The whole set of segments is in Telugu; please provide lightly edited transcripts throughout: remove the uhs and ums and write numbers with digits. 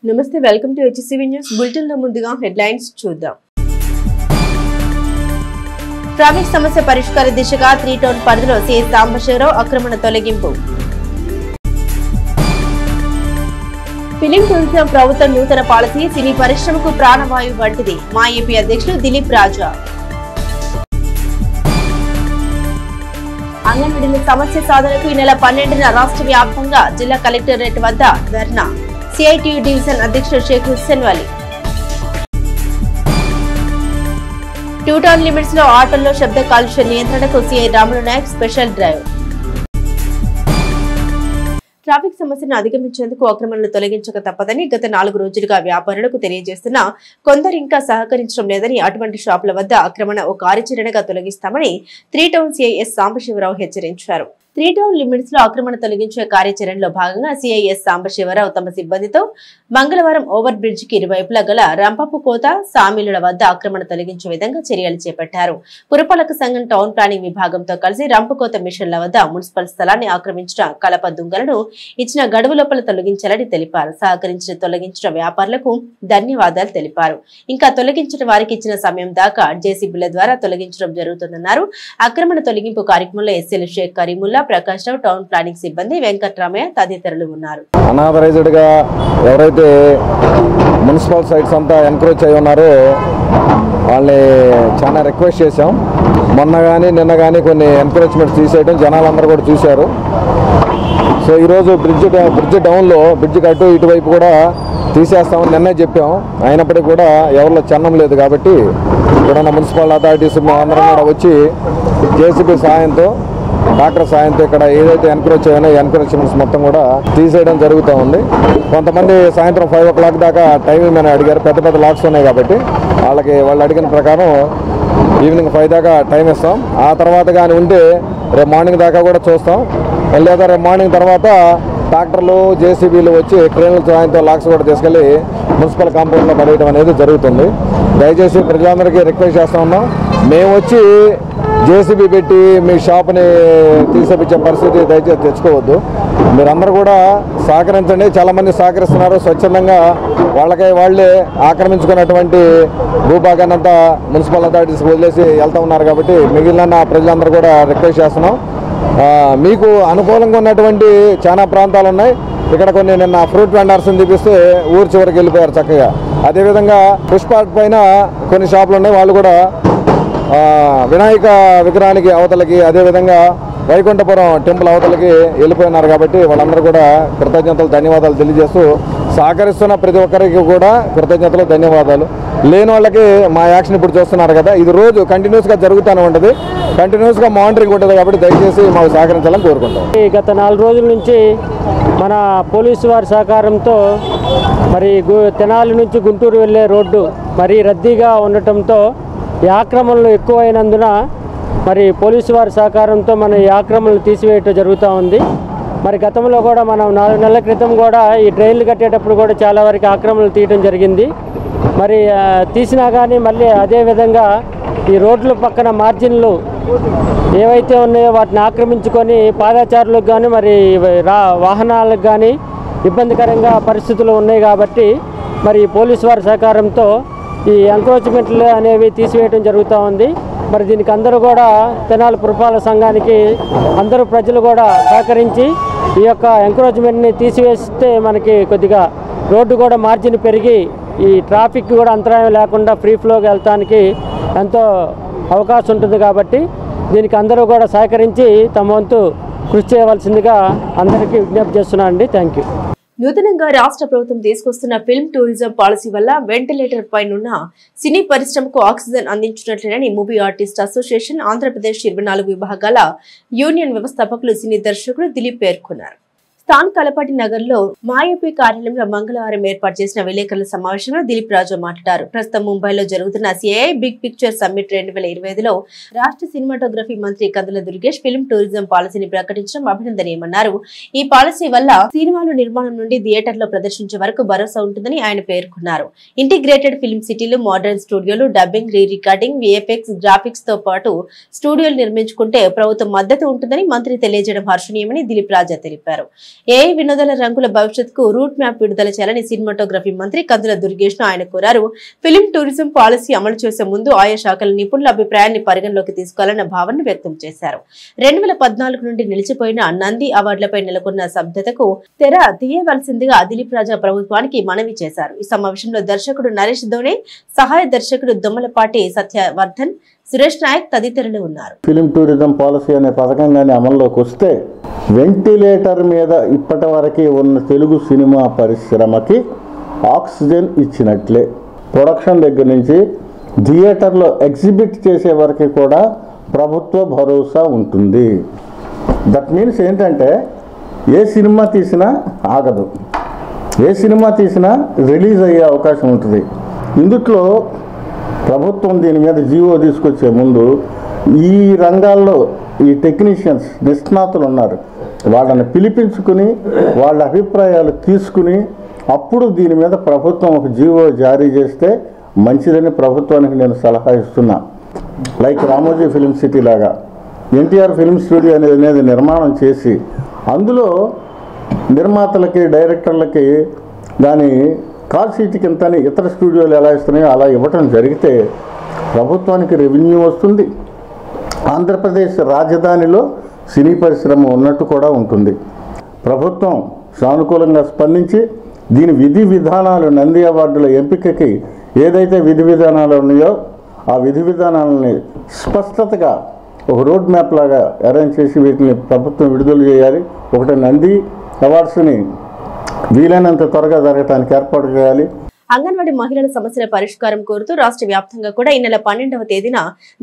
నమస్తే welcome to HCV news bulletin లో ముందుగా హెడ్లైన్స్ చూద్దాం. ట్రాఫిక్ సమస్య పరిష్కార దిశగా 3 టౌన్ పరిధిలో సిఐ సాంబశివరావు ఆక్రమణ తొలగింపు. ఫిలిం టూరిజం ప్రభుత్వం నూతన పాలసీ సినీ పరిశ్రమకు ప్రాణవాయువు వంటిది మా ఏపీ అధ్యక్షులు దిలీప్ రాజా. అంగన్వాడీల సమస్య సాధనకు ఈ నెల 12న రాష్ట్ర వ్యాప్తంగా జిల్లా కలెక్టరేట్ వద్ద ధర్నా. సిఐటియు డివిజన్ అధ్యక్షుడు షేక్ హుస్సేన్ వలీ. 2 టౌన్ లిమిట్స్ లో ఆటోల్లో శబ్ద కాలుష్య నియంత్రణకు CI Ramulu Naik special drive. Traffic సమస్యను అధిగమించేందుకు ఆక్రమణలు తొలగించక తప్పదని గత 4 రోజులుగా వ్యాపారులకు తెలియజేస్తున్నా కొందరు ఇంకా సహకరించడం లేదని, అటువంటి షాపుల వద్ద ఆక్రమణ ఓ కార్యాచరణగా తొలగిస్తామని 3 టౌన్ సిఐఎస్ సాంబశివరావు హెచ్చరించారు. 3 టౌన్ లిమిట్స్ లో ఆక్రమణ తొలగించే కార్యాచరణలో భాగంగా సిఐఎస్ సాంబశివరావు తమ సిబ్బందితో మంగళవారం ఓవర్ బ్రిడ్జ్ కి ఇరువైపులా గల రంపపు కోత సామిలుల వద్ద ఆక్రమణ తొలగించే విధంగా చర్యలు చేపట్టారు. పురపాలక సంఘం టౌన్ ప్లానింగ్ విభాగంతో కలిసి రంపకోత మిషన్ల వద్ద మున్సిపల్ స్థలాన్ని ఆక్రమించిన కలప దుంగలను ఇచ్చిన గడువు లోపల తొలగించాలని తెలిపారు. సహకరించిన తొలగించిన వ్యాపారులకు ధన్యవాదాలు తెలిపారు. ఇంకా తొలగించిన వారికి ఇచ్చిన సమయం దాకా జేసీబీల ద్వారా తొలగించడం జరుగుతుందన్నారు. ఆక్రమణ తొలగింపు కార్యక్రమంలో ఎస్ఎల్ షేక్ కరీముల్లా, ప్రకాష్ రావు, టౌన్ ప్లానింగ్ సిబ్బంది, వెంకట్రామయ్య తదితరులు ఉన్నారు. అనాథరైజ్డ్ గా ఎవరైతే మున్సిపల్ సైట్స్ అంతా ఎంకరేజ్ అయి ఉన్నారో వాళ్ళని చాలా రిక్వెస్ట్ చేశాం. మొన్న కానీ నిన్న కానీ కొన్ని ఎంకరేజ్మెంట్స్ తీసేయడం జనాలందరూ కూడా చూశారు. సో ఈరోజు బ్రిడ్జ్ డౌన్లో బ్రిడ్జ్కి అటు ఇటువైపు కూడా తీసేస్తామని నిన్నే చెప్పాం. అయినప్పటికీ కూడా ఎవరిలో చన్నం లేదు కాబట్టి ఇక్కడున్న మున్సిపల్ అథారిటీస్ అందరం కూడా వచ్చి జేసీబీ సాయంతో డాక్టర్ సాయంతో ఇక్కడ ఏదైతే ఎన్క్రోచ్ అయ్యానో ఎన్క్రోచ్మెంట్స్ మొత్తం కూడా తీసేయడం జరుగుతూ ఉంది. కొంతమంది సాయంత్రం 5 o'clock దాకా టైమింగ్ అని అడిగారు. పెద్ద పెద్ద లాక్స్ ఉన్నాయి కాబట్టి వాళ్ళు అడిగిన ప్రకారం ఈవినింగ్ 5 దాకా టైం ఇస్తాం. ఆ తర్వాత కానీ ఉంటే రేపు మార్నింగ్ దాకా కూడా చూస్తాం. లేదా రేపు మార్నింగ్ తర్వాత ట్రాక్టర్లు జేసీబీలు వచ్చి క్రేన్ల సాయంతో లాక్స్ కూడా తీసుకెళ్ళి మున్సిపల్ కాంపౌండ్లో పడేయడం అనేది జరుగుతుంది. దయచేసి ప్రజలందరికీ రిక్వెస్ట్ చేస్తూ ఉన్నాం, మేము వచ్చి జేసీబీ పెట్టి మీ షాప్ని తీసేపించే పరిస్థితి దయచేసి తెచ్చుకోవద్దు. మీరందరూ కూడా సహకరించండి. చాలామంది సహకరిస్తున్నారు. స్వచ్ఛందంగా వాళ్ళే ఆక్రమించుకున్నటువంటి భూభాగాన్ని అంతా మున్సిపల్ అథారిటీస్కి వదిలేసి వెళ్తూ ఉన్నారు కాబట్టి మిగిలిన ప్రజలందరూ కూడా రిక్వెస్ట్ చేస్తున్నాం. మీకు అనుకూలంగా ఉన్నటువంటి చాలా ప్రాంతాలు ఉన్నాయి. ఇక్కడ కొన్ని నిన్న ఫ్రూట్ వెండర్స్ని చూపిస్తే ఊరు చివరికి వెళ్ళిపోయారు చక్కగా. అదేవిధంగా పుష్పార్ట్ పైన కొన్ని షాపులు ఉన్నాయి. వాళ్ళు కూడా వినాయక విగ్రహానికి అవతలకి, అదేవిధంగా వైకుంఠపురం టెంపుల్ అవతలకి వెళ్ళిపోయినారు కాబట్టి వాళ్ళందరూ కూడా కృతజ్ఞతలు ధన్యవాదాలు తెలియజేస్తూ సహకరిస్తున్న ప్రతి ఒక్కరికి కూడా కృతజ్ఞతలు ధన్యవాదాలు. లేని వాళ్ళకి మా యాక్షన్ ఇప్పుడు చూస్తున్నారు కదా, ఇది రోజు కంటిన్యూస్గా జరుగుతూనే ఉంటుంది. కంటిన్యూస్గా మానిటరింగ్ ఉంటుంది కాబట్టి దయచేసి మాకు సహకరించాలని కోరుకుంటాం. గత 4 రోజుల నుంచి మన పోలీసు వారి సహకారంతో మరి తెనాలి నుంచి గుంటూరు వెళ్ళే రోడ్డు మరీ రద్దీగా ఉండటంతో ఈ ఆక్రమణలు ఎక్కువైనందున మరి పోలీసు వారి సహకారంతో మన ఈ ఆక్రమణలు తీసివేయటం జరుగుతూ ఉంది. మరి గతంలో కూడా మనం 4 నెలల క్రితం కూడా ఈ డ్రైన్లు కట్టేటప్పుడు కూడా చాలా వరకు ఆక్రమణలు తీయడం జరిగింది. మరి తీసినా కానీ మళ్ళీ అదేవిధంగా ఈ రోడ్ల పక్కన మార్జిన్లు ఏవైతే ఉన్నాయో వాటిని ఆక్రమించుకొని పాదచారులకు కానీ మరి వాహనాలకు కానీ ఇబ్బందికరంగా పరిస్థితులు ఉన్నాయి కాబట్టి మరి పోలీసు వారి సహకారంతో ఈ ఎంక్రోచ్మెంట్లు అనేవి తీసివేయడం జరుగుతూ ఉంది. మరి దీనికి అందరూ కూడా తెనాలి పురపాలక సంఘానికి అందరూ ప్రజలు కూడా సహకరించి ఈ యొక్క ఎంక్రోచ్మెంట్ని తీసివేస్తే మనకి కొద్దిగా రోడ్డు కూడా మార్జిన్ పెరిగి ఈ ట్రాఫిక్ కూడా అంతరాయం లేకుండా ఫ్రీ ఫ్లోకి వెళ్తానికి ఎంతో అవకాశం ఉంటుంది కాబట్టి దీనికి అందరూ కూడా సహకరించి తమ వంతు కృషి చేయవలసిందిగా అందరికీ విజ్ఞప్తి చేస్తున్నానండి. Thank you. నూతనంగా రాష్ట్ర ప్రభుత్వం తీసుకొస్తున్న ఫిల్మ్ టూరిజం పాలసీ వల్ల వెంటిలేటర్ పైనున్న సినీ పరిశ్రమకు ఆక్సిజన్ అందించినట్లేనని మూవీ ఆర్టిస్ట్ అసోసియేషన్ ఆంధ్రప్రదేశ్ 24 విభాగాల యూనియన్ వ్యవస్థాపకులు సినీ దర్శకుడు దిలీప్ పేర్కొన్నారు. స్థానిక కలపాటి నగర్ లో మాఏపీ కార్యాలయంలో మంగళవారం ఏర్పాటు చేసిన విలేకరుల సమావేశంలో దిలీప్ రాజు మాట్లాడారు. ప్రస్తుతం ముంబైలో జరుగుతున్న సిఐఐ బిగ్ పిక్చర్ సమ్మిట్ 2025లో రాష్ట్ర సినిమాటోగ్రఫీ మంత్రి కందుల దుర్గేష్ ఫిల్మ్ టూరిజం పాలసీని ప్రకటించడం అభినందనీయమన్నారు. ఈ పాలసీ వల్ల సినిమాలు నిర్మాణం నుండి థియేటర్లో ప్రదర్శించే వరకు భరోసా ఉంటుందని ఆయన పేర్కొన్నారు. ఇంటిగ్రేటెడ్ ఫిల్మ్ సిటీలు, మోడర్న్ స్టూడియోలు, dubbing, re recording, VFX, graphics తో పాటు స్టూడియోలు నిర్మించుకుంటే ప్రభుత్వం మద్దతు ఉంటుందని మంత్రి తెలియజేయడం హర్షణీయమని దిలీప్ రాజా తెలిపారు. ఏఐ వినోదాల రంగుల భవిష్యత్తుకు రూట్ మ్యాప్ విడుదల చేయాలని సినిమాటోగ్రఫీ మంత్రి కందుల దుర్గేష్ ను ఆయన కోరారు. ఫిలిం టూరిజం పాలసీ అమలు చేసే ముందు ఆయా శాఖల నిపుణుల అభిప్రాయాన్ని పరిగణలోకి తీసుకోవాలన్న భావనను వ్యక్తం చేశారు. 2014 నుండి నిలిచిపోయిన నంది అవార్డులపై నెలకొన్న స్తబ్దతకు తెర తీయవలసిందిగా దిలీప్ రాజా ప్రభుత్వానికి మనవి చేశారు. ఈ సమావేశంలో దర్శకుడు నరేష్ దోనే, సహాయ దర్శకుడు దొమ్మలపాటి సత్యవర్ధన్, సురేష్ నాయక్ తదితరులు ఉన్నారు. ఫిలిం టూరిజం పాలసీ అనే పథకం కానీ అమల్లోకి వస్తే వెంటిలేటర్ మీద ఇప్పటి వరకు ఉన్న తెలుగు సినిమా పరిశ్రమకి ఆక్సిజన్ ఇచ్చినట్లే. ప్రొడక్షన్ దగ్గర నుంచి థియేటర్లో ఎగ్జిబిట్ చేసే వరకు కూడా ప్రభుత్వ భరోసా ఉంటుంది. దట్ మీన్స్ ఏంటంటే ఏ సినిమా తీసినా ఆగదు, ఏ సినిమా తీసినా రిలీజ్ అయ్యే అవకాశం ఉంటుంది. ఇందుట్లో ప్రభుత్వం దీని మీద జీవో తీసుకొచ్చే ముందు ఈ రంగాల్లో ఈ టెక్నీషియన్స్ నిష్ణాతులు ఉన్నారు, వాళ్ళని పిలిపించుకుని వాళ్ళ అభిప్రాయాలు తీసుకుని అప్పుడు దీని మీద ప్రభుత్వం ఒక జీవో జారీ చేస్తే మంచిదని ప్రభుత్వానికి నేను సలహా ఇస్తున్నా. లైక్ రామోజీ ఫిలిం సిటీ లాగా ఎన్టీఆర్ ఫిలిం స్టూడియో అనేది నిర్మాణం చేసి అందులో నిర్మాతలకి డైరెక్టర్లకి దాని కాల్ షీట్ కింద ఇతర స్టూడియోలు ఎలా ఇస్తున్నాయో అలా ఇవ్వటం జరిగితే ప్రభుత్వానికి రెవెన్యూ వస్తుంది. ఆంధ్రప్రదేశ్ రాజధానిలో సినీ పరిశ్రమ ఉన్నట్టు కూడా ఉంటుంది. ప్రభుత్వం సానుకూలంగా స్పందించి దీని విధి విధానాలు నంది అవార్డుల ఎంపికకి ఏదైతే విధి విధానాలు ఉన్నాయో ఆ విధి విధానాలని స్పష్టతగా ఒక రోడ్ మ్యాప్ లాగా అరేంజ్ చేసి వీటిని ప్రభుత్వం విడుదల చేయాలి. ఒకటి నంది అవార్డ్స్ని వీలైనంత త్వరగా జరగడానికి ఏర్పాటు చేయాలి. అంగన్వాడీ మహిళల సమస్యల పరిష్కారం కోరుతూ రాష్ట్ర వ్యాప్తంగా కూడా ఈ నెల 12వ తేదీన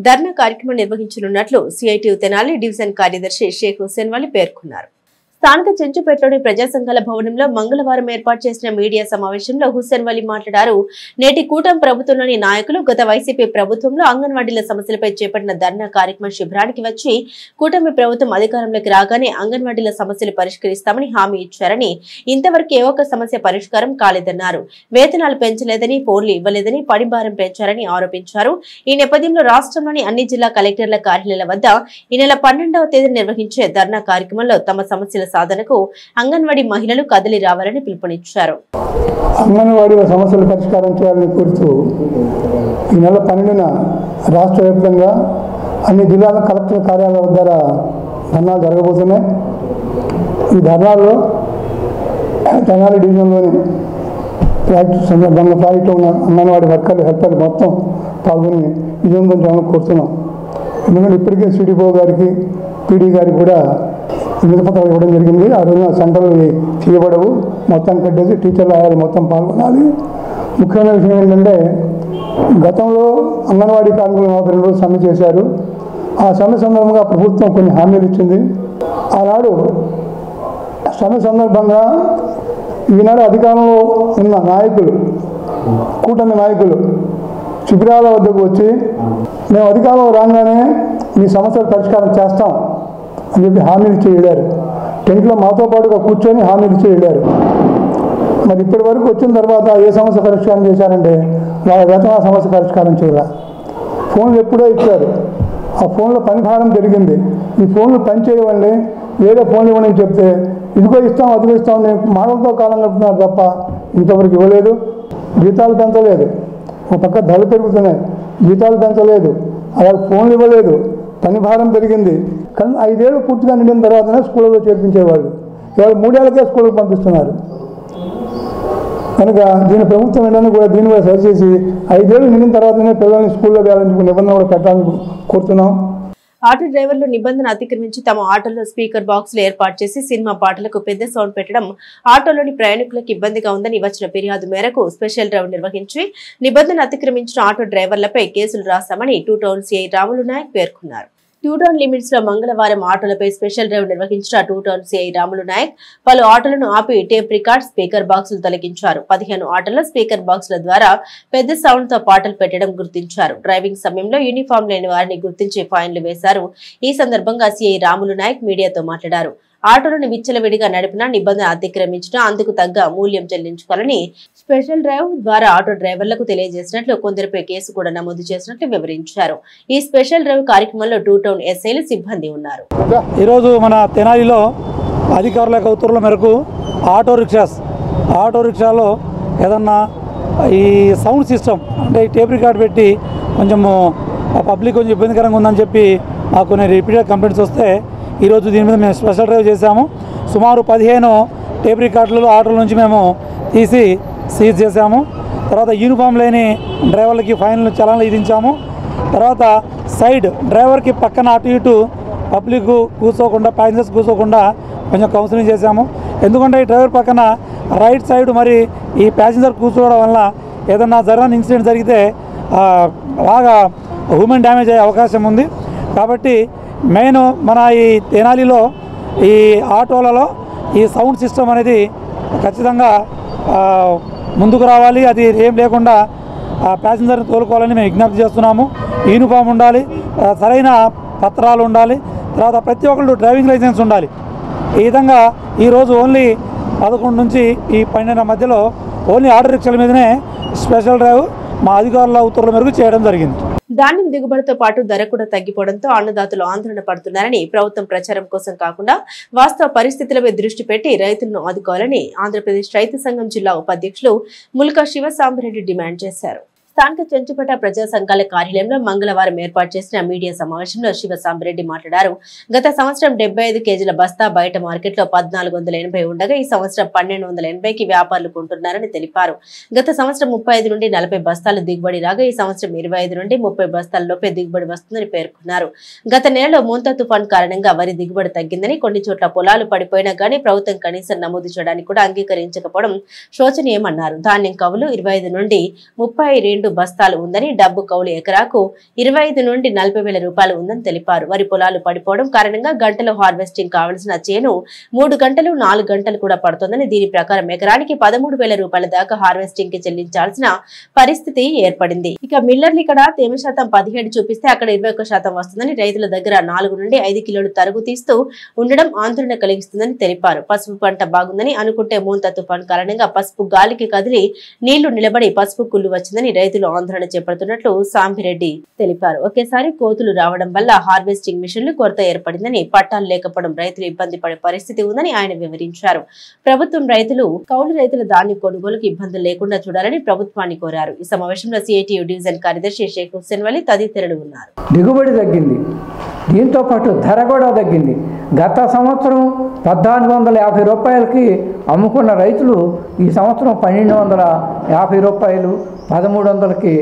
ధర్నా కార్యక్రమం నిర్వహించనున్నట్లు సిఐటియు తెనాలి డివిజన్ కార్యదర్శి షేక్ హుస్సేన్ వలి పేర్కొన్నారు. స్థానిక చెంచుపేటలోని ప్రజా సంఘాల భవనంలో మంగళవారం ఏర్పాటు చేసిన మీడియా సమావేశంలో హుస్సేన్ వలి మాట్లాడారు. నేటి కూటమి ప్రభుత్వంలోని నాయకులు గత వైసీపీ ప్రభుత్వంలో అంగన్వాడీల సమస్యలపై చేపట్టిన ధర్నా కార్యక్రమ శిబిరానికి వచ్చి కూటమి ప్రభుత్వం అధికారంలోకి రాగానే అంగన్వాడీల సమస్యలు పరిష్కరిస్తామని హామీ ఇచ్చారని, ఇంతవరకు ఏ ఒక్క సమస్య పరిష్కారం కాలేదన్నారు. వేతనాలు పెంచలేదని, ఫోన్లు ఇవ్వలేదని, పనిభారం పెంచారని ఆరోపించారు. ఈ నేపథ్యంలో రాష్ట్రంలోని అన్ని జిల్లా కలెక్టర్ల కార్యాలయాల వద్ద ఈ నెల 12వ తేదీ నిర్వహించే ధర్నా కార్యక్రమంలో తమ సమస్యల సాధనకు అంగన్వాడీ మహిళలు కదిలి రావాలని పిలుపునిచ్చారు. అంగన్వాడీల సమస్యల పరిష్కారం చేయాలని కోరుతూ ఈ నెల 12న రాష్ట్ర వ్యాప్తంగా అన్ని జిల్లాల కలెక్టర్ కార్యాలయాల ద్వారా ధర్నాలు జరగబోతున్నాయి. ఈ ధర్నాల్లో తెనాలి డివిజన్లోని ప్రాజెక్టులో ఉన్న అంగన్వాడీ వర్కర్లు హెల్పర్లు మొత్తం పాల్గొని విజయవంతం చేయాలని కోరుతున్నాం. ఎందుకంటే ఇప్పటికే సిడిఓ గారికి పీడీ గారికి కూడా వినతిపత్రాలు ఇవ్వడం జరిగింది. ఆ రోజున సెంటర్లు చేయబడవు, మొత్తం కట్టేసి టీచర్లు ఆయాలు మొత్తం పాల్గొనాలి. ముఖ్యమైన విషయం ఏంటంటే గతంలో అంగన్వాడీ కార్మికులు 42 రోజులు సమ్మె చేశారు. ఆ సమ్మె సందర్భంగా ప్రభుత్వం కొన్ని హామీలు ఇచ్చింది. ఆనాడు సమ్మె సందర్భంగా ఈనాడు అధికారంలో ఉన్న నాయకులు, కూటమి నాయకులు శిబిరాల వద్దకు వచ్చి మేము అధికారంలో రాగానే మీ సమస్యలు పరిష్కారం చేస్తాం అని చెప్పి హామీలు ఇచ్చి వెళ్ళారు. టెంట్లో మాతో పాటుగా కూర్చొని హామీలు ఇచ్చి వెళ్ళారు. మరి ఇప్పటి వరకు వచ్చిన తర్వాత ఏ సమస్య పరిష్కారం చేశారంటే వాళ్ళ వేతన సమస్య పరిష్కారం చేయాల. ఫోన్లు ఎప్పుడో ఇచ్చారు, ఆ ఫోన్లో పనిభారం పెరిగింది. ఈ ఫోన్లు పని చేయవండి, వేరే ఫోన్లు ఇవ్వని చెప్తే ఇదిగో ఇస్తాం అదిగో ఇస్తాం మాటలతో కాలం గడుపుతున్నారు తప్ప ఇంతవరకు ఇవ్వలేదు. జీతాలు పెంచలేదు, ఒక పక్క ధరలు పెరుగుతున్నాయి, జీతాలు పెంచలేదు, అలాగే ఫోన్లు ఇవ్వలేదు, పని భారం పెరిగింది. కానీ 5 ఏళ్ళు పూర్తిగా నిండిన తర్వాతనే స్కూళ్ళలో చేర్పించేవాళ్ళు, ఇవాళ 3 ఏళ్ళకే స్కూళ్ళకి పంపిస్తున్నారు. కనుక దీని ప్రభుత్వం ఏంటని కూడా దీన్ని కూడా సరిచేసి 5 ఏళ్ళు నిండిన తర్వాతనే పిల్లల్ని స్కూల్లో వేయాలని నిబంధన కూడా పెట్టాలని కోరుతున్నాం. ఆటో డ్రైవర్లు నిబంధన అతిక్రమించి తమ ఆటోలో స్పీకర్ బాక్సులు ఏర్పాటు చేసి సినిమా పాటలకు పెద్ద సౌండ్ పెట్టడం ఆటోలోని ప్రయాణికులకు ఇబ్బందిగా ఉందని వచ్చిన ఫిర్యాదు మేరకు స్పెషల్ డ్రైవ్ నిర్వహించి నిబంధన అతిక్రమించిన ఆటో డ్రైవర్లపై కేసులు రాస్తామని 2 టౌన్ సిఐ రాములు నాయక్ పేర్కొన్నారు. 2 టౌన్ లిమిట్స్ లో మంగళవారం ఆటోలపై స్పెషల్ డ్రైవ్ నిర్వహించిన 2 టౌన్ సిఐ రాములు నాయక్ పలు ఆటోలను ఆపి టేప్ రికార్డ్, స్పీకర్ బాక్సులు తొలగించారు. 15 ఆటోల స్పీకర్ బాక్సుల ద్వారా పెద్ద సౌండ్ తో పాటలు పెట్టడం గుర్తించారు. డ్రైవింగ్ సమయంలో యూనిఫామ్ లేని వారిని గుర్తించి ఫైన్లు వేశారు. ఈ సందర్భంగా సిఐ రాములు నాయక్ మీడియాతో మాట్లాడారు. ఆటోలను విచ్చలవిడిగా నడిపినా నిబంధన అతిక్రమించినా అందుకు తగ్గ మూల్యం చెల్లించుకోవాలని స్పెషల్ డ్రైవ్ ద్వారా ఆటో డ్రైవర్లకు తెలియజేసినట్లు, కొందరిపై కేసు కూడా నమోదు చేసినట్లు వివరించారు. ఈ స్పెషల్ డ్రైవ్ కార్యక్రమంలో 2 టౌన్ ఎస్ఐలు సిబ్బంది ఉన్నారు. ఈరోజు మన తెనాలిలో అధికారుల యొక్క ఉత్తర్వుల మేరకు ఆటో రిక్షాలో ఏదన్నా ఈ సౌండ్ సిస్టమ్ అంటే టేప్ రికార్డ్ పెట్టి కొంచెము పబ్లిక్ కొంచెం ఇబ్బందికరంగా ఉందని చెప్పి మాకు కొన్ని రిపీటెడ్ కంప్లైంట్స్ వస్తే ఈరోజు దీని మీద మేము స్పెషల్ డ్రైవ్ చేశాము. సుమారు 15 టేప్ రికార్డులు ఆటోల నుంచి మేము తీసి సీజ్ చేశాము. తర్వాత యూనిఫామ్ లేని డ్రైవర్లకి ఫైన్లు చలాన్లు విధించాము. తర్వాత సైడ్ డ్రైవర్కి పక్కన అటు ఇటు పబ్లిక్ కూర్చోకుండా ప్యాసింజర్స్ కూర్చోకుండా కొంచెం కౌన్సిలింగ్ చేశాము. ఎందుకంటే ఈ డ్రైవర్ పక్కన రైట్ సైడ్ మరి ఈ ప్యాసింజర్ కూర్చోవడం వల్ల ఏదన్నా జరగని ఇన్సిడెంట్ జరిగితే బాగా హ్యూమన్ డ్యామేజ్ అయ్యే అవకాశం ఉంది. కాబట్టి మెయిన్ మన ఈ తెనాలిలో ఈ ఆటోలలో ఈ సౌండ్ సిస్టమ్ అనేది ఖచ్చితంగా ముందుకు రావాలి. అది ఏం లేకుండా ప్యాసింజర్ని తోలుకోవాలని మేము విజ్ఞప్తి చేస్తున్నాము. యూనిఫామ్ ఉండాలి, సరైన పత్రాలు ఉండాలి, తర్వాత ప్రతి ఒక్కళ్ళు డ్రైవింగ్ లైసెన్స్ ఉండాలి. ఈ విధంగా ఈరోజు ఓన్లీ 11 నుంచి ఈ 12 మధ్యలో ఓన్లీ ఆటో రిక్షాల మీదనే స్పెషల్ డ్రైవ్ మా అధికారుల ఉత్తర్వుల మేరకు చేయడం జరిగింది. ధాన్యం దిగుబడితో పాటు ధర కూడా తగ్గిపోవడంతో అన్నదాతలు ఆందోళన పడుతున్నారని, ప్రభుత్వం ప్రచారం కోసం కాకుండా వాస్తవ పరిస్థితులపై దృష్టి పెట్టి రైతులను ఆదుకోవాలని ఆంధ్రప్రదేశ్ రైతు సంఘం జిల్లా ఉపాధ్యక్షులు ముల్కా శివసాంబిరెడ్డి డిమాండ్ చేశారు. స్థానిక చెంచుపేట ప్రజా సంఘాల కార్యాలయంలో మంగళవారం ఏర్పాటు చేసిన మీడియా సమావేశంలో శివసాంబిరెడ్డి మాట్లాడారు. గత సంవత్సరం 75 కేజీల బస్తా బయట మార్కెట్లో 1480 ఉండగా ఈ సంవత్సరం 1280కి వ్యాపారులు కొంటున్నారని తెలిపారు. గత సంవత్సరం 35 నుండి 40 బస్తాలు దిగుబడి రాగా ఈ సంవత్సరం 25 నుండి 30 బస్తాల లోపే దిగుబడి వస్తుందని పేర్కొన్నారు. గత నెలలో మోంతా తుఫాన్ కారణంగా వరి దిగుబడి తగ్గిందని, కొన్ని చోట్ల పొలాలు పడిపోయినా గానీ ప్రభుత్వం కనీసం నమోదు చేయడానికి కూడా అంగీకరించకపోవడం శోచనీయమన్నారు. ధాన్యం కవులు 25 నుండి 32 బస్తాలు ఉందని, డబ్బు కౌలు ఎకరాకు 25 నుండి 40,000 రూపాయలు ఉందని తెలిపారు. వరి పొలాలు పడిపోవడం కారణంగా గంటలో హార్వెస్టింగ్ కావాల్సిన చేను 3 గంటలు 4 గంటలు కూడా పడుతోందని, దీని ప్రకారం ఎకరానికి 13,000 రూపాయల దాకా హార్వెస్టింగ్ కి చెల్లించాల్సిన పరిస్థితి ఏర్పడింది. ఇక మిల్లర్లు ఇక్కడ తేమ శాతం 17 చూపిస్తే అక్కడ 21% వస్తుందని, రైతుల దగ్గర 4 నుండి 5 కిలోలు తరుగు తీస్తూ ఉండడం ఆందోళన కలిగిస్తుందని తెలిపారు. పసుపు పంట బాగుందని అనుకుంటే మోంతా తుఫాన్ కారణంగా పసుపు గాలికి కదిలి నీళ్లు నిలబడి పసుపు కుళ్ళు వచ్చిందని రైతులు ఆందోళన చేపడుతున్నట్లు సాంబిరెడ్డి తెలిపారు. ఒకేసారి కోతులు రావడం వల్ల హార్వెస్టింగ్ మిషన్లు కొరత ఏర్పడిందని, పట్టాలు లేకపోవడం రైతులు ఇబ్బంది పడే పరిస్థితి ఉందని ఆయన వివరించారు. ప్రభుత్వం కౌలు రైతుల ధాన్య కొనుగోలుకు ఇబ్బందులు లేకుండా చూడాలని ప్రభుత్వాన్ని కోరారు. ఈ సమావేశంలో సిఐటియు డివిజన్ కార్యదర్శి షేక్ హుస్సేన్ వలి తదితరులు ఉన్నారు. దిగుబడి తగ్గింది, దీంతో పాటు ధర కూడా తగ్గింది. గత సంవత్సరం 1450 రూపాయలకి అమ్ముకున్న రైతులు ఈ సంవత్సరం 1250 రూపాయలు 1300కి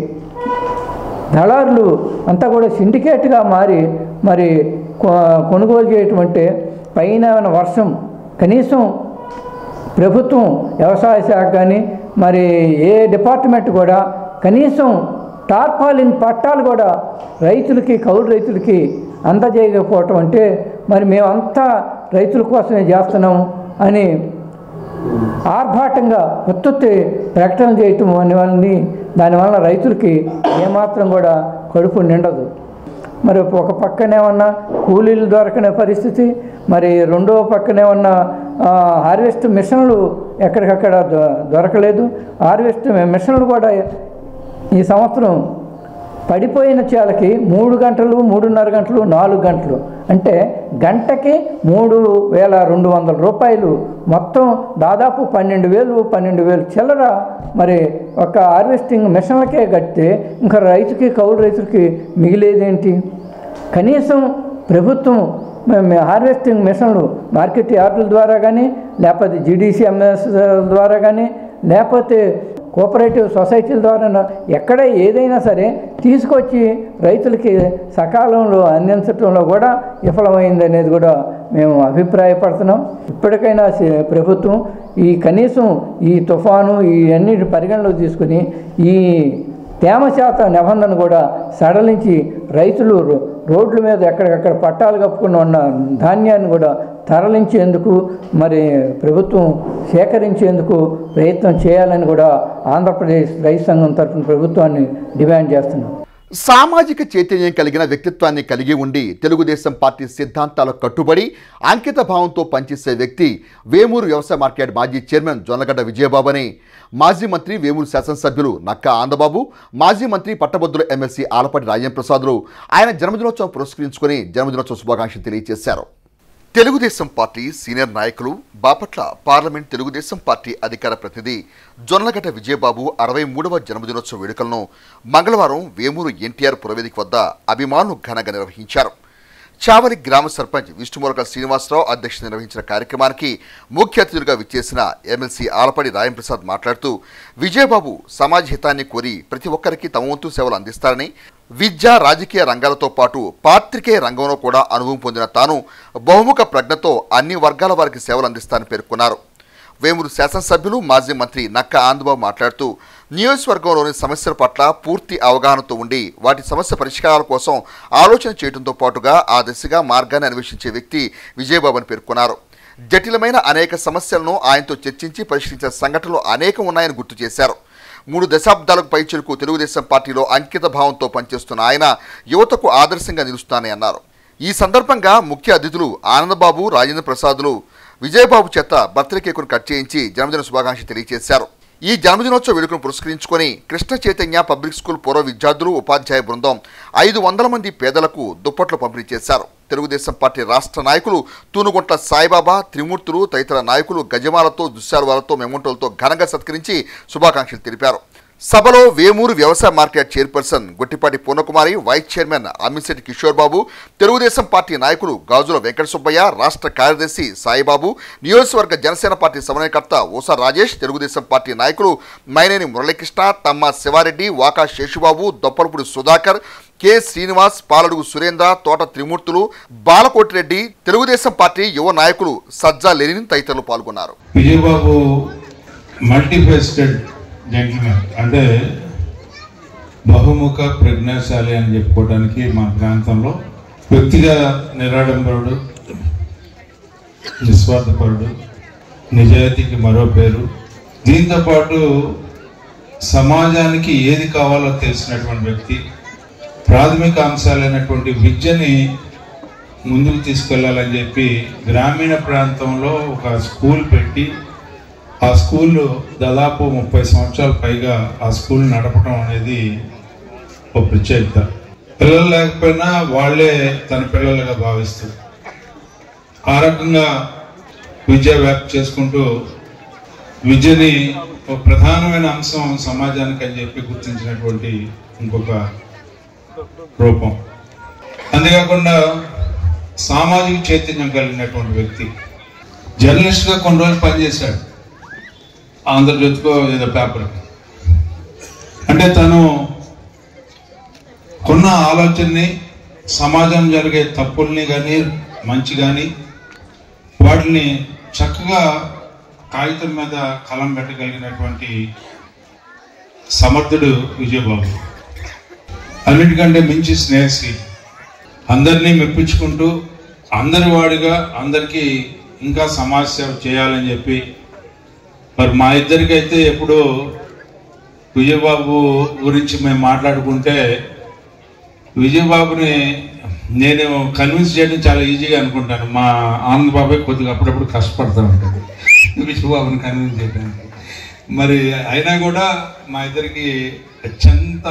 దళారులు అంతా కూడా సిండికేట్గా మారి మరి కొనుగోలు చేయటమంటే పైన వర్షం కనీసం ప్రభుత్వం వ్యవసాయ శాఖ కానీ మరి ఏ డిపార్ట్మెంట్ కూడా కనీసం టార్పాలిన్ పట్టాలు కూడా రైతులకి కౌలు రైతులకి అందజేయకపోవటం అంటే మరి మేమంతా రైతుల కోసమే చేస్తున్నాము అని ఆర్భాటంగా ఉత్పత్తి ప్రకటన చేయటం అనేవాళ్ళని దానివల్ల రైతులకి ఏమాత్రం కూడా కడుపు నిండదు. మరి ఒక పక్కనేమన్నా కూలీలు దొరకనే పరిస్థితి, మరి రెండో పక్కనేమన్నా హార్వెస్ట్ మిషన్లు ఎక్కడికక్కడ దొరకలేదు. హార్వెస్ట్ మిషన్లు కూడా ఈ సంవత్సరం పడిపోయిన చేలకి 3 గంటలు 3.5 గంటలు 4 గంటలు అంటే గంటకి 3,200 రూపాయలు, మొత్తం దాదాపు 12,000 చిల్లర మరి ఒక హార్వెస్టింగ్ మిషన్లకే కడితే ఇంకా రైతుకి కౌలు రైతులకి మిగిలేదేంటి? కనీసం ప్రభుత్వం హార్వెస్టింగ్ మిషన్లు మార్కెట్ యార్డుల ద్వారా కానీ లేకపోతే GDCMS ద్వారా కానీ లేకపోతే కోఆపరేటివ్ సొసైటీల ద్వారా ఎక్కడ ఏదైనా సరే తీసుకొచ్చి రైతులకి సకాలంలో అందించడంలో కూడా విఫలమైంది అనేది కూడా మేము అభిప్రాయపడుతున్నాం. ఇప్పటికైనా ప్రభుత్వం ఈ కనీసం ఈ తుఫాను ఇవన్నీ పరిగణలోకి తీసుకుని ఈ తేమ శాతం నిబంధన కూడా సడలించి రైతులు రోడ్ల మీద ఎక్కడికక్కడ పట్టాలు కప్పుకుని ఉన్న ధాన్యాన్ని కూడా తరలించేందుకు మరి ప్రభుత్వం సేకరించేందుకు ప్రయత్నం చేయాలని కూడా ఆంధ్రప్రదేశ్ రైతు సంఘం తరఫున ప్రభుత్వాన్ని డిమాండ్ చేస్తున్నాం. సామాజిక చైతన్యం కలిగిన వ్యక్తిత్వాన్ని కలిగి ఉండి తెలుగుదేశం పార్టీ సిద్ధాంతాలకు కట్టుబడి అంకిత భావంతో పనిచేసే వ్యక్తి వేమూరు వ్యవసాయ మార్కెట్ మాజీ చైర్మన్ జొన్నగడ్డ విజయబాబు అని మాజీ మంత్రి వేమూరు శాసనసభ్యులు నక్కా ఆందబాబు, మాజీ మంత్రి పట్టభద్రుల ఎమ్మెల్సీ ఆలపాటి రాజేంద్ర ప్రసాదులు ఆయన జన్మదినోత్సవం పురస్కరించుకుని జన్మదినోత్సవ శుభాకాంక్షలు తెలియజేశారు. తెలుగుదేశం పార్టీ సీనియర్ నాయకులు బాపట్ల పార్లమెంట్ తెలుగుదేశం పార్టీ అధికార ప్రతినిధి జొన్నలగడ్డ విజయబాబు 63వ జన్మదినోత్సవ వేడుకలను మంగళవారం వేమూరు ఎన్టీఆర్ పురవేదిక వద్ద అభిమానులు ఘనంగా నిర్వహించారు. చావలి గ్రామ సర్పంచ్ విష్ణుమూలక శ్రీనివాసరావు అధ్యక్షత నిర్వహించిన కార్యక్రమానికి ముఖ్య అతిథులుగా విచ్చేసిన ఎమ్మెల్సీ ఆలపాటి రాయంప్రసాద్ మాట్లాడుతూ విజయబాబు సమాజ హితాన్ని కోరి ప్రతి ఒక్కరికి తమ వంతు సేవలు అందిస్తారని, విద్య రాజకీయ రంగాలతో పాటు పాత్రికేయ రంగంలో కూడా అనుభవం పొందిన తాను బహుముఖ ప్రజ్ఞతో అన్ని వర్గాల వారికి సేవలు అందిస్తారని పేర్కొన్నారు. వేమూరు శాసనసభ్యులు మాజీ మంత్రి నక్క ఆనందబాబు మాట్లాడుతూ నియోజకవర్గంలోని సమస్యల పట్ల పూర్తి అవగాహనతో ఉండి వాటి సమస్య పరిష్కారాల కోసం ఆలోచన చేయడంతో పాటుగా ఆ దిశగా మార్గాన్ని అన్వేషించే వ్యక్తి విజయబాబు అని పేర్కొన్నారు. జటిలమైన అనేక సమస్యలను ఆయనతో చర్చించి పరిష్కరించిన సంఘటనలు అనేకం ఉన్నాయని గుర్తు చేశారు. 3 దశాబ్దాలకు పైచిలకు తెలుగుదేశం పార్టీలో అంకిత భావంతో పనిచేస్తున్న ఆయన యువతకు ఆదర్శంగా నిలుస్తానని అన్నారు. ఈ సందర్భంగా ముఖ్య అతిథులు ఆనందబాబు, రాజేంద్ర ప్రసాదులు విజయబాబు చేత బర్త్డే కేకును కట్ చేయించి జన్మదిన శుభాకాంక్షలు తెలియజేశారు. ఈ జన్మదినోత్సవ వేడుకను పురస్కరించుకొని కృష్ణ చైతన్య పబ్లిక్ స్కూల్ పూర్వ విద్యార్థులు, ఉపాధ్యాయ బృందం 500 మంది పేదలకు దుప్పట్లు పంపిణీ చేశారు. తెలుగుదేశం పార్టీ రాష్ట్ర నాయకులు తూనుగుంట్ల సాయిబాబా, త్రిమూర్తులు తదితర నాయకులు గజమాలతో, దుశ్శాలువాలతో, మెమంటోలతో ఘనంగా సత్కరించి శుభాకాంక్షలు తెలిపారు. సభలో వేమూరు వ్యవసాయ market chairperson Gottipati Purnakumari, vice chairman Ammisetti Kishore Babu, Telugu Desam party నాయకులు గాజుల వెంకట సుబ్బయ్య, రాష్ట్ర కార్యదర్శి సాయిబాబు, నియోజకవర్గ జనసేన పార్టీ సమన్వయకర్త ఓసా రాజేష్, తెలుగుదేశం పార్టీ నాయకులు మైనేని మురళీకృష్ణ, తమ్మ శివారెడ్డి, వాకా శేషుబాబు, దొప్పలపూడి సుధాకర్, కె శ్రీనివాస్, పాలడుగు సురేంద్ర, తోట త్రిమూర్తులు, బాలకోటిరెడ్డి, తెలుగుదేశం పార్టీ యువ నాయకులు సజ్జా లెనిన్ తదితరులు పాల్గొన్నారు. విజయబాబు మల్టీఫెస్టెడ్ జెంటిల్మెన్, అంటే బహుముఖ ప్రజ్ఞాశాలి అని చెప్పుకోవడానికి మా ప్రాంతంలో వ్యక్తిగా నిరాడంబరుడు, నిస్వార్థపరుడు, నిజాయితీకి మరో పేరు. దీంతోపాటు సమాజానికి ఏది కావాలో తెలిసినటువంటి వ్యక్తి, ప్రాథమిక అంశాలైనటువంటి విద్యని ముందుకు తీసుకెళ్లాలని చెప్పి గ్రామీణ ప్రాంతంలో ఒక స్కూల్ పెట్టి ఆ స్కూల్ దాదాపు 30 సంవత్సరాల పైగా ఆ స్కూల్ నడపడం అనేది ఒక ప్రత్యేకత. పిల్లలు లేకపోయినా వాళ్ళే తన పిల్లలుగా భావిస్తారు. ఆ రకంగా విద్య వ్యాప్తి చేసుకుంటూ విద్యని ఒక ప్రధానమైన అంశం సమాజానికి అని చెప్పి గుర్తించినటువంటి ఇంకొక రూపం. అంతేకాకుండా సామాజిక చైతన్యం కలిగినటువంటి వ్యక్తి. జర్నలిస్ట్గా కొన్ని రోజులు పనిచేశాడు ఆంధ్రజ్యోతికో ఏదో పేపర్. అంటే తను కొన్న ఆలోచనని, సమాజం జరిగే తప్పుల్ని కానీ మంచి కానీ వాటిని చక్కగా కాగితం మీద కలం పెట్టగలిగినటువంటి సమర్థుడు విజయబాబు. అన్నిటికంటే మించి స్నేహశీలి, అందరినీ మెప్పించుకుంటూ అందరి వాడిగా అందరికీ ఇంకా సమాజ సేవ చేయాలని చెప్పి. మరి మా ఇద్దరికైతే ఎప్పుడు విజయబాబు గురించి మేము మాట్లాడుకుంటే విజయబాబుని నేను కన్విన్స్ చేయడం చాలా ఈజీగా అనుకుంటాను. మా ఆనందబాబే కొద్దిగా అప్పుడప్పుడు కష్టపడుతూ ఉంటాడు విజయబాబుని కన్విన్స్ చేయడానికి. మరి అయినా కూడా మా ఇద్దరికి అత్యంత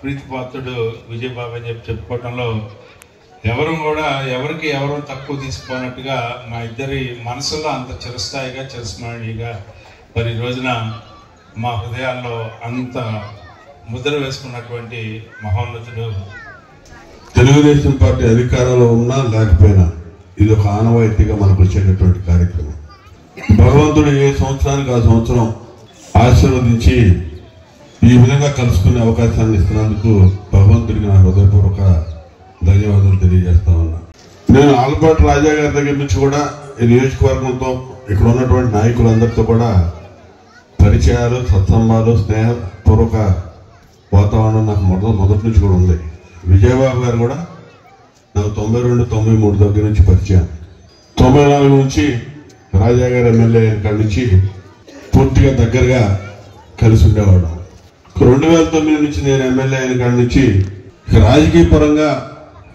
ప్రీతిపాత్రుడు విజయబాబు అని చెప్పి చెప్పుకోవడంలో ఎవరు కూడా ఎవరికి ఎవరు తక్కువ తీసుకోనట్టుగా మా ఇద్దరి మనసులో అంత చిరస్థాయిగా, చిరస్మరణీయంగా మరి ఈ రోజున మా హృదయాల్లో అంత ముద్ర వేసుకున్నటువంటి మహోన్నతుడు. తెలుగుదేశం పార్టీ అధికారంలో ఉన్నా లేకపోయినా ఇది ఒక ఆనవాయితీగా మనకు వచ్చేటటువంటి కార్యక్రమం. భగవంతుడు ఏ సంవత్సరానికి ఆ సంవత్సరం ఆశీర్వదించి ఈ విధంగా కలుసుకునే అవకాశాన్ని ఇస్తున్నందుకు భగవంతుడికి నా హృదయపూర్వక ధన్యవాదాలు తెలియజేస్తా ఉన్నా. నేను ఆలపాటి రాజా గారి దగ్గర నుంచి కూడా ఈ నియోజకవర్గంతో ఇక్కడ ఉన్నటువంటి నాయకులందరితో కూడా పరిచయాలు, సత్సంబాలు, స్నేహపూర్వక వాతావరణం నాకు మొదటి నుంచి కూడా ఉంది. విజయబాబు గారు కూడా నాకు 92, 93 దగ్గర నుంచి పరిచయం. 94 నుంచి రాజా గారు ఎమ్మెల్యే కాడి నుంచి పూర్తిగా దగ్గరగా కలిసి ఉండేవాడు. 2009 నుంచి నేను ఎమ్మెల్యే అయిన కాడి నుంచి రాజకీయ పరంగా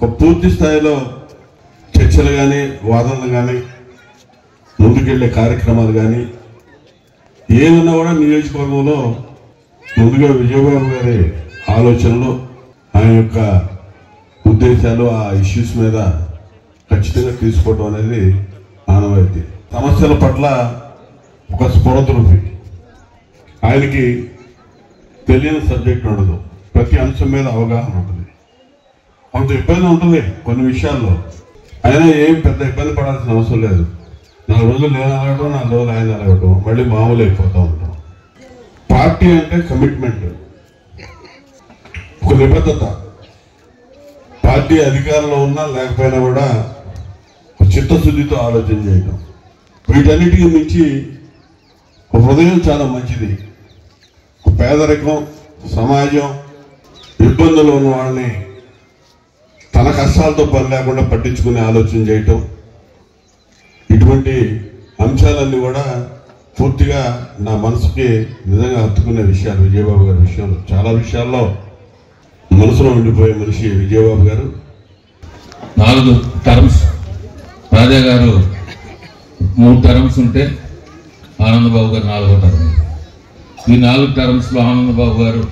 ఒక పూర్తి స్థాయిలో చర్చలు కానీ, వాదనలు కానీ, ముందుకెళ్లే కార్యక్రమాలు కానీ ఏమన్నా కూడా నియోజకవర్గంలో ముందుగా విజయబాబు గారి ఆలోచనలు, ఆయన యొక్క ఉద్దేశాలు, ఆ ఇష్యూస్ మీద ఖచ్చితంగా తీసుకోవడం అనేది ఆనవాయితీ. సమస్యల పట్ల ఒక స్ఫురత రూపి, ఆయనకి తెలియని సబ్జెక్ట్ ఉండదు, ప్రతి అంశం మీద అవగాహన ఉంటుంది. కొంత ఇబ్బంది ఉంటుంది కొన్ని విషయాల్లో, అయినా ఏం పెద్ద ఇబ్బంది పడాల్సిన అవసరం లేదు. 4 రోజులు నేను అలగడం, 4 రోజులు ఆయన అలగడం, మళ్ళీ మామూలు అయిపోతూ ఉంటాం. పార్టీ అంటే కమిట్మెంట్, ఒక నిబద్ధత. పార్టీ అధికారంలో ఉన్నా లేకపోయినా కూడా చిత్తశుద్ధితో ఆలోచన చేయడం. వీటన్నిటికీ మించి హృదయం చాలా మంచిది. పేదరికం, సమాజం, ఇబ్బందులు ఉన్న వాళ్ళని తన కష్టాలతో పని లేకుండా పట్టించుకునే ఆలోచన చేయటం, ఇటువంటి అంశాలన్నీ కూడా పూర్తిగా నా మనసుకి నిజంగా హత్తుకునే విషయాలు. విజయబాబు గారి విషయంలో చాలా విషయాల్లో మనసులో ఉండిపోయే మనిషి విజయబాబు గారు. 4 టర్మ్స్ రాజా గారు, 3 టర్మ్స్ ఉంటే ఆనందబాబు గారు 4వ టర్మ్. ఈ 4 టర్మ్స్లో ఆనందబాబు గారు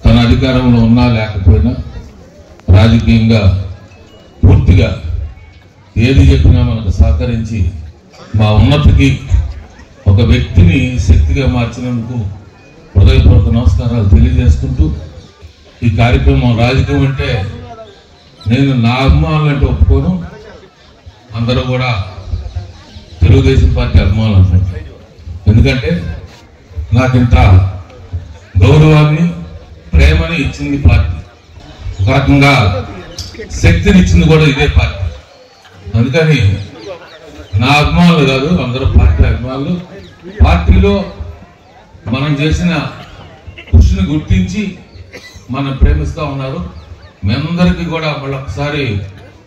తన అధికారంలో ఉన్నా లేకపోయినా రాజకీయంగా పూర్తిగా ఏది చెప్పినా మనకు సహకరించి మా ఉన్నతికి ఒక వ్యక్తిని శక్తిగా మార్చినందుకు హృదయపూర్వక నమస్కారాలు తెలియజేసుకుంటూ, ఈ కార్యక్రమం రాజకీయం అంటే నేను నా అభిమానులు అంటే ఒప్పుకోను, అందరూ కూడా తెలుగుదేశం పార్టీ అభిమానులు అంటున్నారు. ఎందుకంటే నాకు ఇంత గౌరవాన్ని, ప్రేమని ఇచ్చింది పార్టీ, ఒక రకంగా శక్తిని ఇచ్చింది కూడా ఇదే పార్టీ. అందుకని నా అభిమానులు కాదు, అందరూ పార్టీ అభిమానులు. పార్టీలో మనం చేసిన కృషిని గుర్తించి మనం ప్రేమిస్తూ ఉన్నారు. మీ అందరికీ కూడా మళ్ళొకసారి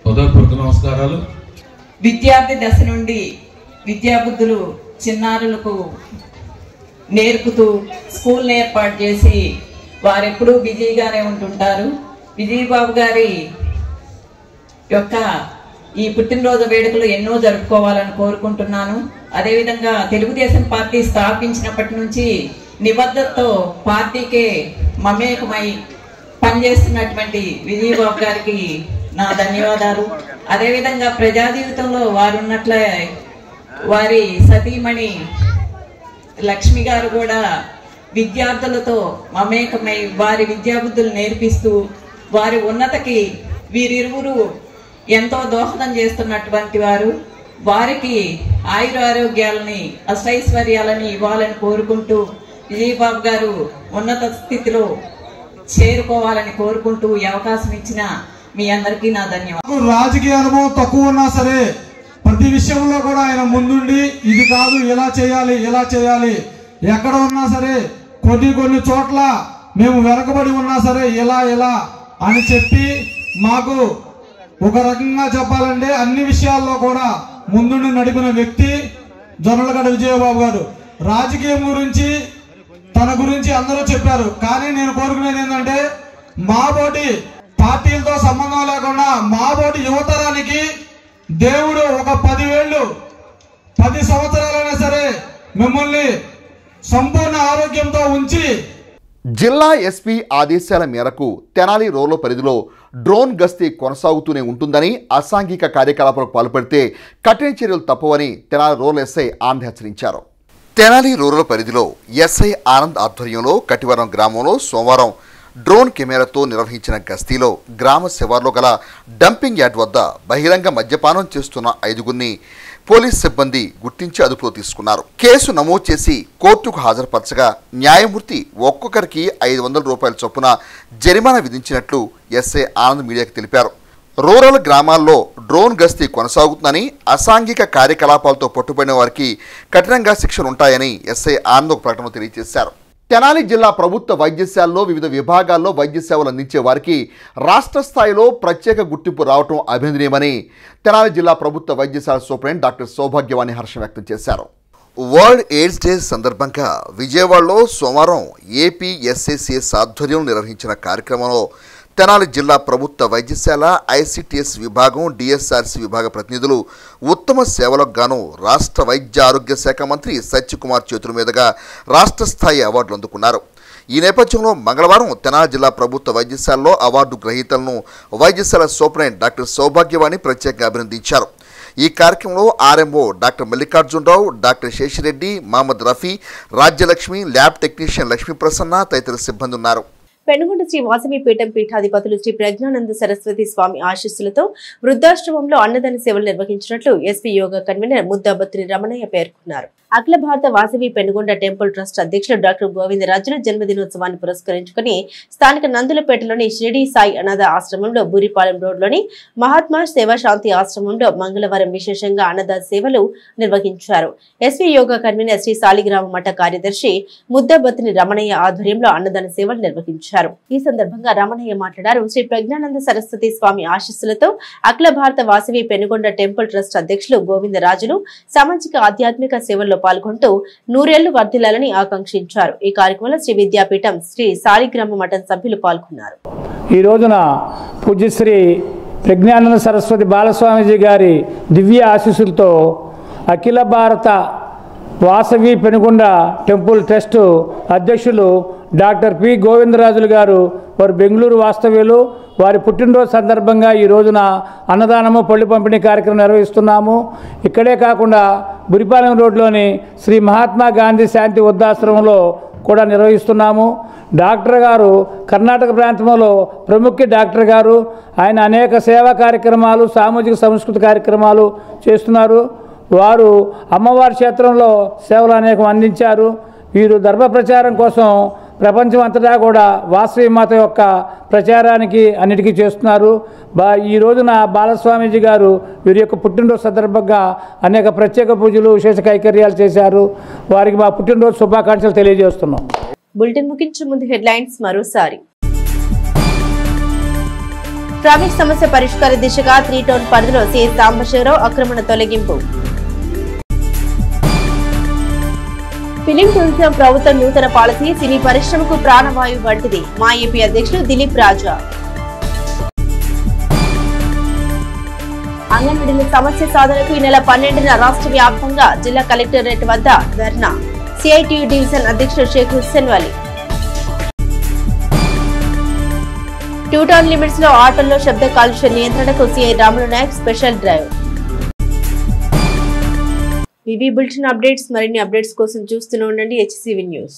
హృదయపూర్వక నమస్కారాలు. విద్యార్థి దశ నుండి విద్యాబుద్ధులు చిన్నారులకు నేర్పుతూ స్కూల్ ఏర్పాటు చేసి వారెప్పుడూ బిజీగానే ఉంటుంటారు. విజయబాబు గారి యొక్క ఈ పుట్టినరోజు వేడుకలు ఎన్నో జరుపుకోవాలని కోరుకుంటున్నాను. అదేవిధంగా తెలుగుదేశం పార్టీ స్థాపించినప్పటి నుంచి నిబద్ధతతో పార్టీకే మమేకమై పనిచేస్తున్నటువంటి విజయబాబు గారికి నా ధన్యవాదాలు. అదేవిధంగా ప్రజా జీవితంలో వారు ఉన్నట్లే వారి సతీమణి లక్ష్మి గారు కూడా విద్యార్థులతో మమేకమై వారి విద్యాబుద్ధులు నేర్పిస్తూ వారి ఉన్నతికి వీరిరువురు ఎంతో దోహదం చేస్తున్నటువంటి వారు. వారికి ఆయురారోగ్యాలని, అష్టైశ్వర్యాలని ఇవ్వాలని కోరుకుంటూ విజయబాబు గారు ఉన్నత స్థితిలో చేరుకోవాలని కోరుకుంటూ ఈ అవకాశం ఇచ్చిన మీ అందరికీ నా ధన్యవాదాలు. రాజకీయ అనుభవం తక్కువ ఉన్నా సరే ప్రతి విషయంలో కూడా ఆయన ముందుండి ఇది కాదు, ఎలా చేయాలి, ఎలా చేయాలి, ఎక్కడ ఉన్నా సరే కొన్ని చోట్ల మేము వెనకబడి ఉన్నా సరే ఎలా అని చెప్పి మాకు ఒక రకంగా చెప్పాలంటే అన్ని విషయాల్లో కూడా ముందుండి నడిపిన వ్యక్తి జొన్నలగడ్డ విజయబాబు గారు. రాజకీయం గురించి తన గురించి అందరూ చెప్పారు, కానీ నేను కోరుకునేది ఏంటంటే మాబోటి పార్టీలతో సంబంధం లేకుండా మాబోటి యువతరానికి దేవుడు ఒక 10 సంవత్సరాలైనా సరే మిమ్మల్ని సంపూర్ణ ఆరోగ్యంతో ఉంచి. జిల్లా ఎస్పీ ఆదేశాల మేరకు తెనాలి రూరల్ పరిధిలో డ్రోన్ గస్తీ కొనసాగుతూనే ఉంటుందని, అసాంఘిక కార్యకలాపాలకు పాల్పడితే కఠిన చర్యలు తప్పవని తెనాలి రూరల్ ఎస్ఐ ఆనంద్ హెచ్చరించారు. తెనాలి రూరల్ పరిధిలో ఎస్ఐ ఆనంద్ ఆధ్వర్యంలో కటివరం గ్రామంలో సోమవారం డ్రోన్ కెమెరాతో నిర్వహించిన గస్తీలో గ్రామ శివార్లో గల డంపింగ్ యార్డ్ వద్ద బహిరంగ మద్యపానం చేస్తున్న 5గురిని పోలీస్ సిబ్బంది గుర్తించి అదుపులో తీసుకున్నారు. కేసు నమోదు చేసి కోర్టుకు హాజరుపరచగా న్యాయమూర్తి ఒక్కొక్కరికి 500 రూపాయల చొప్పున జరిమానా విధించినట్లు ఎస్ఐ ఆనంద్ మీడియాకు తెలిపారు. రూరల్ గ్రామాల్లో డ్రోన్ గస్తీ కొనసాగుతుందని, అసాంఘిక కార్యకలాపాలతో పట్టుబడిన వారికి కఠినంగా శిక్షలుంటాయని ఎస్ఐ ఆనంద్ ఒక ప్రకటన తెలియజేశారు. తెనాలి జిల్లా ప్రభుత్వ వైద్యశాలలో వివిధ విభాగాల్లో వైద్య సేవలు అందించే వారికి రాష్ట్ర స్థాయిలో ప్రత్యేక గుర్తింపు రావడం అభినందనీయమని తెనాలి జిల్లా ప్రభుత్వ వైద్యశాల సూపరింటెండెంట్ డాక్టర్ సౌభాగ్యవాణి హర్షం వ్యక్తం చేశారు. వరల్డ్ ఎయిడ్స్ డే సందర్భంగా విజయవాడలో సోమవారం ఏపీఎస్ఏసిఎస్ ఆధ్వర్యంలో నిర్వహించిన కార్యక్రమంలో తెనాలి జిల్లా ప్రభుత్వ వైద్యశాల, ఐసిటిఎస్ విభాగం, డిఎస్ఆర్సి విభాగ ప్రతినిధులు ఉత్తమ సేవలకు గాను రాష్ట్ర వైద్య ఆరోగ్య శాఖ మంత్రి సత్యకుమార్ చేతుల మీదుగా రాష్ట్ర స్థాయి అవార్డులు అందుకున్నారు. ఈ నేపథ్యంలో మంగళవారం తెనాలి జిల్లా ప్రభుత్వ వైద్యశాలలో అవార్డు గ్రహీతలను వైద్యశాల సూపరింటెండెంట్ డాక్టర్ సౌభాగ్యవాణి ప్రత్యేకంగా అభినందించారు. ఈ కార్యక్రమంలో RMO doctor Mallikarjunarao, doctor Seshireddy, Mohammed Rafi, Rajyalakshmi, lab technician Lakshmi Prasanna తదితర సిబ్బంది ఉన్నారు. పెనుగొండ శ్రీ వాసవి పీఠం పీఠాధిపతులు శ్రీ ప్రజ్ఞానంద సరస్వతి స్వామి ఆశీస్సులతో వృద్ధాశ్రమంలో అన్నదాన సేవలు నిర్వహించినట్లు ఎస్పీ యోగా కన్వీనర్ ముద్దాబత్రి రమణయ్య పేర్కొన్నారు. అఖిల భారత వాసవి పెనుగొండ టెంపుల్ ట్రస్ట్ అధ్యక్షులు డాక్టర్ గోవిందరాజుల జన్మదినోత్సవాన్ని పురస్కరించుకుని స్థానిక నందులపేటలోని షిరిడి సాయి అనాథ ఆశ్రమంలో బూరిపాలెం రోడ్లోని మహాత్మా సేవాశాంతి ఆశ్రమంలో మంగళవారం విశేషంగా అన్నదాన సేవలు నిర్వహించారు. ఎస్పీ యోగా కన్వీనర్ శ్రీ సాలిగ్రామ మఠ కార్యదర్శి ముద్దాబత్రి రమణయ్య ఆధ్వర్యంలో అన్నదాన సేవలు నిర్వహించారు. ఈ సందర్భంగా రమణయ్య మాట్లాడారు. శ్రీ ప్రజ్ఞానంద సరస్వతి స్వామి ఆశీస్సులతో అఖిల భారత వాసవి పెనుగొండ టెంపుల్ ట్రస్ట్ అధ్యక్షులు గోవిందరాజులు సామాజిక ఆధ్యాత్మిక సేవల్లో పాల్గొంటూ నూరేళ్లు వర్ధిల్లాలని ఆకాంక్షించారు. ఈ కార్యక్రమంలో శ్రీ విద్యాపీఠం శ్రీ సాలిగ్రామ మఠం సభ్యులు పాల్గొన్నారు. ఈ రోజున పూజ్యశ్రీ ప్రజ్ఞానంద సరస్వతి బాలస్వామీజీ గారి దివ్య ఆశీస్సులతో అఖిల భారత వాసవి పెనుగొండ టెంపుల్ ట్రస్ట్ అధ్యక్షులు డాక్టర్ పి గోవిందరాజులు గారు వారు బెంగళూరు వాస్తవ్యులు. వారి పుట్టినరోజు సందర్భంగా ఈ రోజున అన్నదానము పళ్ళు పంపిణీ కార్యక్రమం నిర్వహిస్తున్నాము. ఇక్కడే కాకుండా బురిపాలెం రోడ్లోని శ్రీ మహాత్మా గాంధీ శాంతి వృద్ధాశ్రమంలో కూడా నిర్వహిస్తున్నాము. డాక్టర్ గారు కర్ణాటక ప్రాంతంలో ప్రముఖ డాక్టర్ గారు. ఆయన అనేక సేవా కార్యక్రమాలు, సామాజిక సంస్కృతి కార్యక్రమాలు చేస్తున్నారు. వారు అమ్మవారి క్షేత్రంలో సేవలు అనేకం అందించారు. వీరు ధర్మ ప్రచారం కోసం ప్రపంచం అంతటా కూడా వాసవి మాత యొక్క ప్రచారానికి అన్నిటికీ చేస్తున్నారు. ఈ రోజున బాలస్వామీజీ గారు వీరి యొక్క పుట్టినరోజు సందర్భంగా అనేక ప్రత్యేక పూజలు, విశేష కైకర్యాలు చేశారు. వారికి మా పుట్టినరోజు శుభాకాంక్షలు తెలియజేస్తున్నాం. బులెటిన్ ముగించే ముందు హెడ్లైన్స్ మరోసారి. ట్రాఫిక్ సమస్య పరిష్కార దిశగా 3 టౌన్ పరిధిలో సిఐ సాంబశివరావు ఆక్రమణ తొలగింపు. ఫిలిం టూరిజం ప్రభుత్వం నూతన పాలసీ సినీ పరిశ్రమకు ప్రాణవాయువు వంటిది. మా ఏపీ అధ్యక్షులు దిలీప్ రాజా. అంగన్వాడీల సమస్య సాధనకు ఈ నెల 12న రాష్ట్ర వ్యాప్తంగా జిల్లా కలెక్టరేట్ వద్ద ధర్నా. సిఐటియు డివిజన్ అధ్యక్షుడు షేక్ హుస్సేన్ వలీ. 2 టౌన్ లిమిట్స్ లో ఆటోల్లో శబ్ద కాలుష్య నియంత్రణకు CI Ramulu Naik special drive. ఇవి బులెటిన్ అప్డేట్స్. మరిన్ని అప్డేట్స్ కోసం చూస్తూనే ఉండండి HCV న్యూస్.